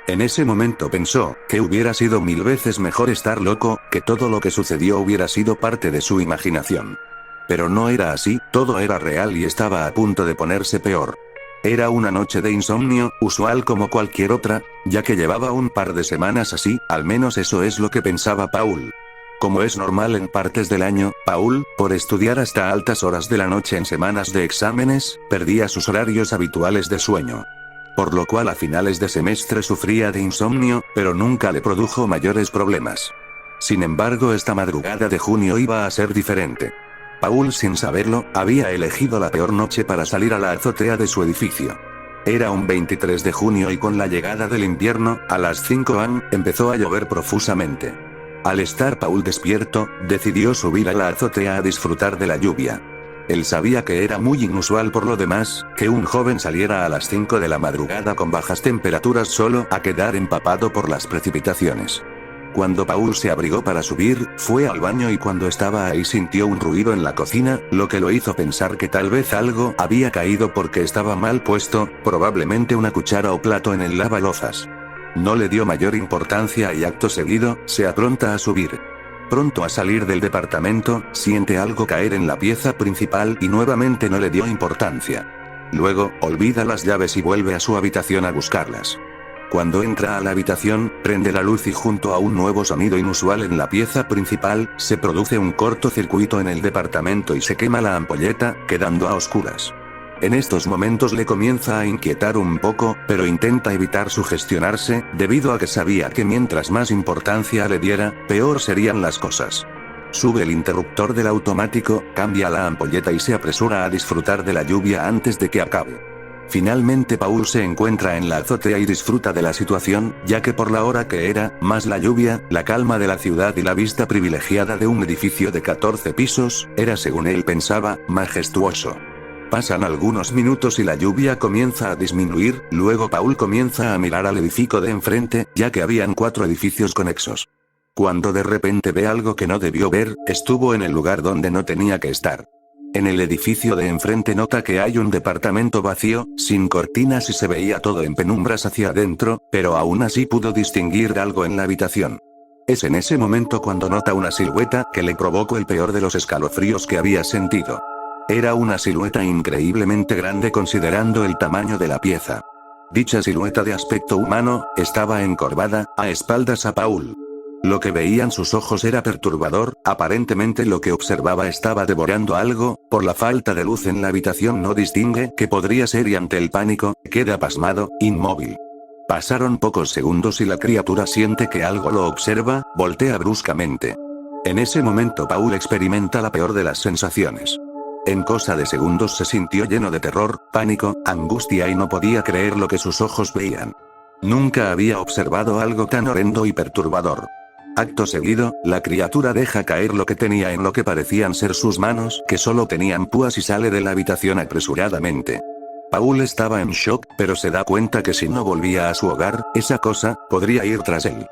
En ese momento pensó que hubiera sido 1000 veces mejor estar loco, que todo lo que sucedió hubiera sido parte de su imaginación. Pero no era así, todo era real y estaba a punto de ponerse peor. Era una noche de insomnio, usual como cualquier otra, ya que llevaba un par de semanas así, al menos eso es lo que pensaba Paul. Como es normal en partes del año, Paul, por estudiar hasta altas horas de la noche en semanas de exámenes, perdía sus horarios habituales de sueño. Por lo cual a finales de semestre sufría de insomnio, pero nunca le produjo mayores problemas. Sin embargo, esta madrugada de junio iba a ser diferente. Paul, sin saberlo, había elegido la peor noche para salir a la azotea de su edificio. Era un 23 de junio y con la llegada del invierno, a las 5 am, empezó a llover profusamente. Al estar Paul despierto, decidió subir a la azotea a disfrutar de la lluvia. Él sabía que era muy inusual por lo demás, que un joven saliera a las 5 de la madrugada con bajas temperaturas solo a quedar empapado por las precipitaciones. Cuando Paul se abrigó para subir, fue al baño y cuando estaba ahí sintió un ruido en la cocina, lo que lo hizo pensar que tal vez algo había caído porque estaba mal puesto, probablemente una cuchara o plato en el lavalozas. No le dio mayor importancia y acto seguido, se apronta a subir. Pronto a salir del departamento, siente algo caer en la pieza principal y nuevamente no le dio importancia. Luego, olvida las llaves y vuelve a su habitación a buscarlas. Cuando entra a la habitación, prende la luz y junto a un nuevo sonido inusual en la pieza principal, se produce un cortocircuito en el departamento y se quema la ampolleta, quedando a oscuras. En estos momentos le comienza a inquietar un poco, pero intenta evitar sugestionarse, debido a que sabía que mientras más importancia le diera, peor serían las cosas. Sube el interruptor del automático, cambia la ampolleta y se apresura a disfrutar de la lluvia antes de que acabe. Finalmente Paul se encuentra en la azotea y disfruta de la situación, ya que por la hora que era, más la lluvia, la calma de la ciudad y la vista privilegiada de un edificio de 14 pisos, era según él pensaba, majestuoso. Pasan algunos minutos y la lluvia comienza a disminuir, luego Paul comienza a mirar al edificio de enfrente, ya que habían 4 edificios conexos. Cuando de repente ve algo que no debió ver, estuvo en el lugar donde no tenía que estar. En el edificio de enfrente nota que hay un departamento vacío, sin cortinas y se veía todo en penumbras hacia adentro, pero aún así pudo distinguir algo en la habitación. Es en ese momento cuando nota una silueta que le provocó el peor de los escalofríos que había sentido. Era una silueta increíblemente grande considerando el tamaño de la pieza. Dicha silueta de aspecto humano, estaba encorvada, a espaldas a Paul. Lo que veían sus ojos era perturbador, aparentemente lo que observaba estaba devorando algo, por la falta de luz en la habitación no distingue qué podría ser y ante el pánico, queda pasmado, inmóvil. Pasaron pocos segundos y la criatura siente que algo lo observa, voltea bruscamente. En ese momento Paul experimenta la peor de las sensaciones. En cosa de segundos se sintió lleno de terror, pánico, angustia y no podía creer lo que sus ojos veían. Nunca había observado algo tan horrendo y perturbador. Acto seguido, la criatura deja caer lo que tenía en lo que parecían ser sus manos, que solo tenían púas y sale de la habitación apresuradamente. Paul estaba en shock, pero se da cuenta que si no volvía a su hogar, esa cosa, podría ir tras él.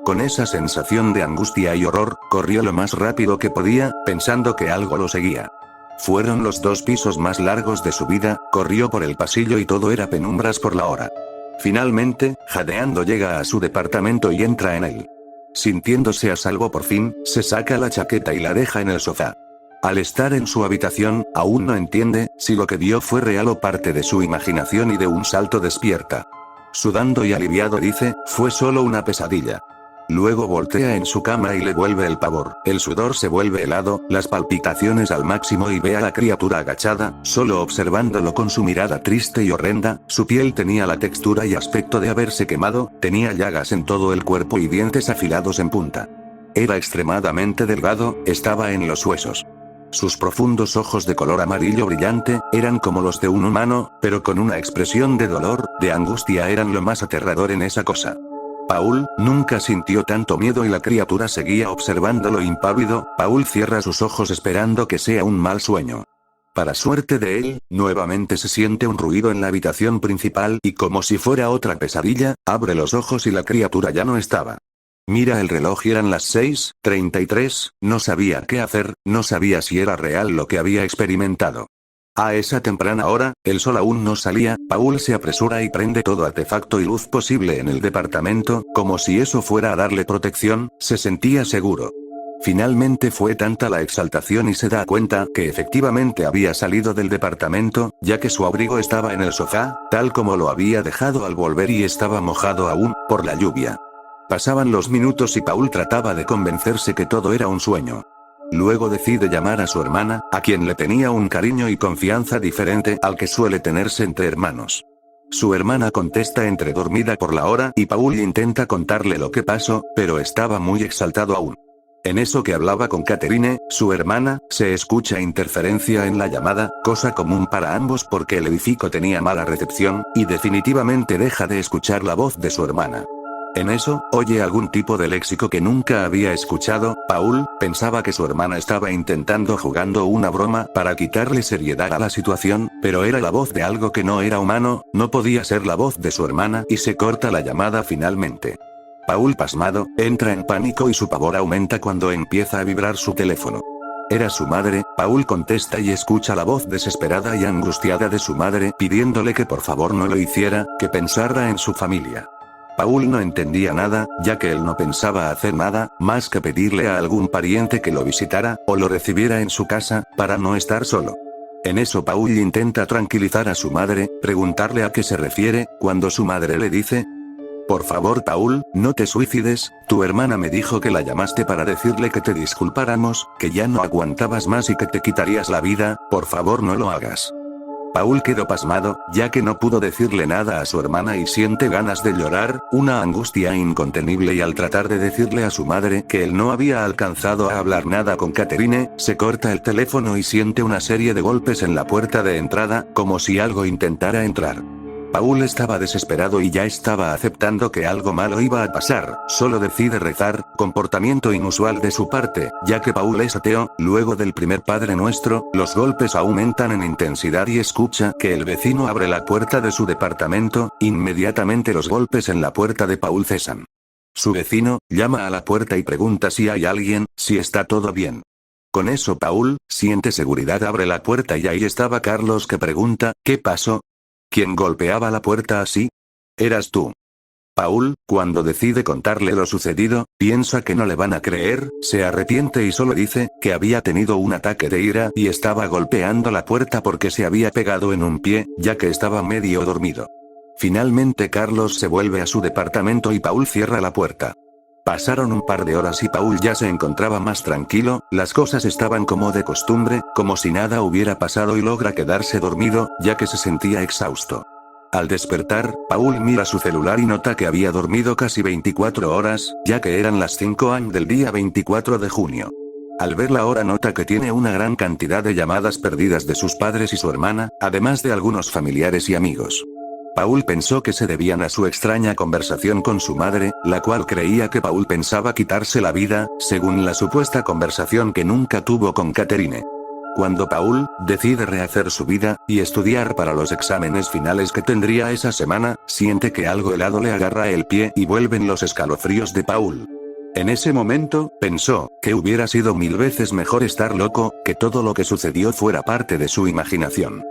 Con esa sensación de angustia y horror, corrió lo más rápido que podía, pensando que algo lo seguía. Fueron los 2 pisos más largos de su vida, corrió por el pasillo y todo era penumbras por la hora. Finalmente, jadeando llega a su departamento y entra en él. Sintiéndose a salvo por fin, se saca la chaqueta y la deja en el sofá. Al estar en su habitación, aún no entiende si lo que vio fue real o parte de su imaginación y de un salto despierta. Sudando y aliviado dice, fue solo una pesadilla. Luego voltea en su cama y le vuelve el pavor, el sudor se vuelve helado, las palpitaciones al máximo y ve a la criatura agachada, solo observándolo con su mirada triste y horrenda, su piel tenía la textura y aspecto de haberse quemado, tenía llagas en todo el cuerpo y dientes afilados en punta. Era extremadamente delgado, estaba en los huesos. Sus profundos ojos de color amarillo brillante, eran como los de un humano, pero con una expresión de dolor, de angustia eran lo más aterrador en esa cosa. Paul nunca sintió tanto miedo y la criatura seguía observándolo impávido. Paul cierra sus ojos esperando que sea un mal sueño. Para suerte de él, nuevamente se siente un ruido en la habitación principal y como si fuera otra pesadilla, abre los ojos y la criatura ya no estaba. Mira el reloj y eran las 6:33, no sabía qué hacer, no sabía si era real lo que había experimentado. A esa temprana hora, el sol aún no salía, Paul se apresura y prende todo artefacto y luz posible en el departamento, como si eso fuera a darle protección, se sentía seguro. Finalmente fue tanta la exaltación y se da cuenta que efectivamente había salido del departamento, ya que su abrigo estaba en el sofá, tal como lo había dejado al volver y estaba mojado aún, por la lluvia. Pasaban los minutos y Paul trataba de convencerse que todo era un sueño. Luego decide llamar a su hermana, a quien le tenía un cariño y confianza diferente al que suele tenerse entre hermanos. Su hermana contesta entre dormida por la hora y Paul intenta contarle lo que pasó, pero estaba muy exaltado aún. En eso que hablaba con Catherine, su hermana, se escucha interferencia en la llamada, cosa común para ambos porque el edificio tenía mala recepción, y definitivamente deja de escuchar la voz de su hermana. En eso, oye algún tipo de léxico que nunca había escuchado. Paul pensaba que su hermana estaba jugando una broma para quitarle seriedad a la situación, pero era la voz de algo que no era humano, no podía ser la voz de su hermana y se corta la llamada finalmente. Paul, pasmado, entra en pánico y su pavor aumenta cuando empieza a vibrar su teléfono. Era su madre. Paul contesta y escucha la voz desesperada y angustiada de su madre pidiéndole que por favor no lo hiciera, que pensara en su familia. Paul no entendía nada, ya que él no pensaba hacer nada, más que pedirle a algún pariente que lo visitara, o lo recibiera en su casa, para no estar solo. En eso Paul intenta tranquilizar a su madre, preguntarle a qué se refiere, cuando su madre le dice: por favor Paul, no te suicides, tu hermana me dijo que la llamaste para decirle que te disculpáramos, que ya no aguantabas más y que te quitarías la vida, por favor no lo hagas. Paul quedó pasmado, ya que no pudo decirle nada a su hermana y siente ganas de llorar, una angustia incontenible, y al tratar de decirle a su madre que él no había alcanzado a hablar nada con Catherine, se corta el teléfono y siente una serie de golpes en la puerta de entrada, como si algo intentara entrar. Paul estaba desesperado y ya estaba aceptando que algo malo iba a pasar, solo decide rezar, comportamiento inusual de su parte, ya que Paul es ateo. Luego del primer Padre Nuestro, los golpes aumentan en intensidad y escucha que el vecino abre la puerta de su departamento, inmediatamente los golpes en la puerta de Paul cesan. Su vecino llama a la puerta y pregunta si hay alguien, si está todo bien. Con eso Paul siente seguridad, abre la puerta y ahí estaba Carlos, que pregunta: ¿qué pasó? ¿Quién golpeaba la puerta así? Eras tú. Paul, cuando decide contarle lo sucedido, piensa que no le van a creer, se arrepiente y solo dice que había tenido un ataque de ira y estaba golpeando la puerta porque se había pegado en un pie, ya que estaba medio dormido. Finalmente Carlos se vuelve a su departamento y Paul cierra la puerta. Pasaron un par de horas y Paul ya se encontraba más tranquilo, las cosas estaban como de costumbre, como si nada hubiera pasado, y logra quedarse dormido, ya que se sentía exhausto. Al despertar, Paul mira su celular y nota que había dormido casi 24 horas, ya que eran las 5 am del día 24 de junio. Al ver la hora nota que tiene una gran cantidad de llamadas perdidas de sus padres y su hermana, además de algunos familiares y amigos. Paul pensó que se debían a su extraña conversación con su madre, la cual creía que Paul pensaba quitarse la vida, según la supuesta conversación que nunca tuvo con Catherine. Cuando Paul decide rehacer su vida y estudiar para los exámenes finales que tendría esa semana, siente que algo helado le agarra el pie y vuelven los escalofríos de Paul. En ese momento, pensó que hubiera sido 1000 veces mejor estar loco, que todo lo que sucedió fuera parte de su imaginación.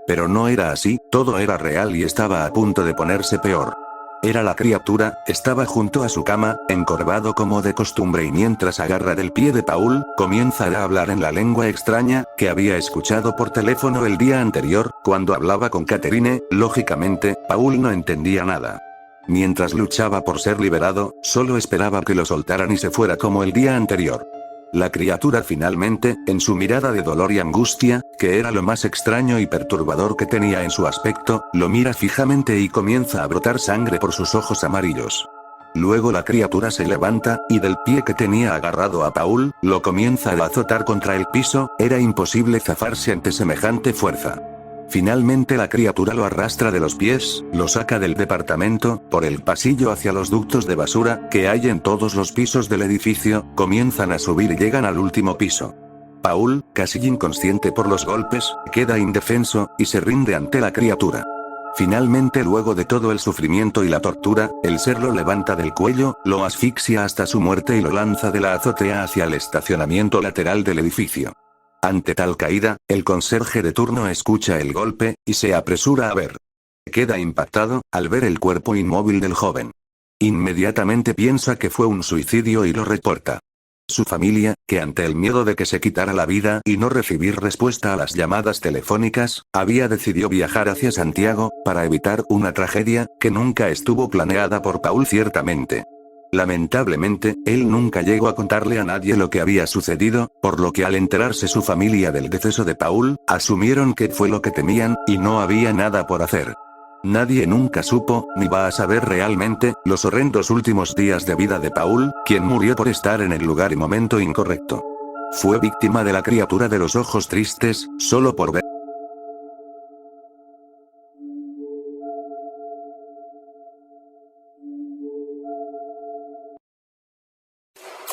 Pero no era así, todo era real y estaba a punto de ponerse peor. Era la criatura, estaba junto a su cama, encorvado como de costumbre, y mientras agarra del pie de Paul, comienza a hablar en la lengua extraña que había escuchado por teléfono el día anterior, cuando hablaba con Catherine. Lógicamente, Paul no entendía nada. Mientras luchaba por ser liberado, solo esperaba que lo soltaran y se fuera como el día anterior. La criatura finalmente, en su mirada de dolor y angustia, que era lo más extraño y perturbador que tenía en su aspecto, lo mira fijamente y comienza a brotar sangre por sus ojos amarillos. Luego la criatura se levanta, y del pie que tenía agarrado a Paul, lo comienza a azotar contra el piso. Era imposible zafarse ante semejante fuerza. Finalmente la criatura lo arrastra de los pies, lo saca del departamento, por el pasillo hacia los ductos de basura que hay en todos los pisos del edificio, comienzan a subir y llegan al último piso. Paul, casi inconsciente por los golpes, queda indefenso, y se rinde ante la criatura. Finalmente, luego de todo el sufrimiento y la tortura, el ser lo levanta del cuello, lo asfixia hasta su muerte y lo lanza de la azotea hacia el estacionamiento lateral del edificio. Ante tal caída, el conserje de turno escucha el golpe, y se apresura a ver. Queda impactado, al ver el cuerpo inmóvil del joven. Inmediatamente piensa que fue un suicidio y lo reporta. Su familia, que ante el miedo de que se quitara la vida y no recibir respuesta a las llamadas telefónicas, había decidido viajar hacia Santiago, para evitar una tragedia, que nunca estuvo planeada por Paul ciertamente. Lamentablemente, él nunca llegó a contarle a nadie lo que había sucedido, por lo que al enterarse su familia del deceso de Paul, asumieron que fue lo que temían, y no había nada por hacer. Nadie nunca supo, ni va a saber realmente, los horrendos últimos días de vida de Paul, quien murió por estar en el lugar y momento incorrecto. Fue víctima de la criatura de los ojos tristes, solo por ver.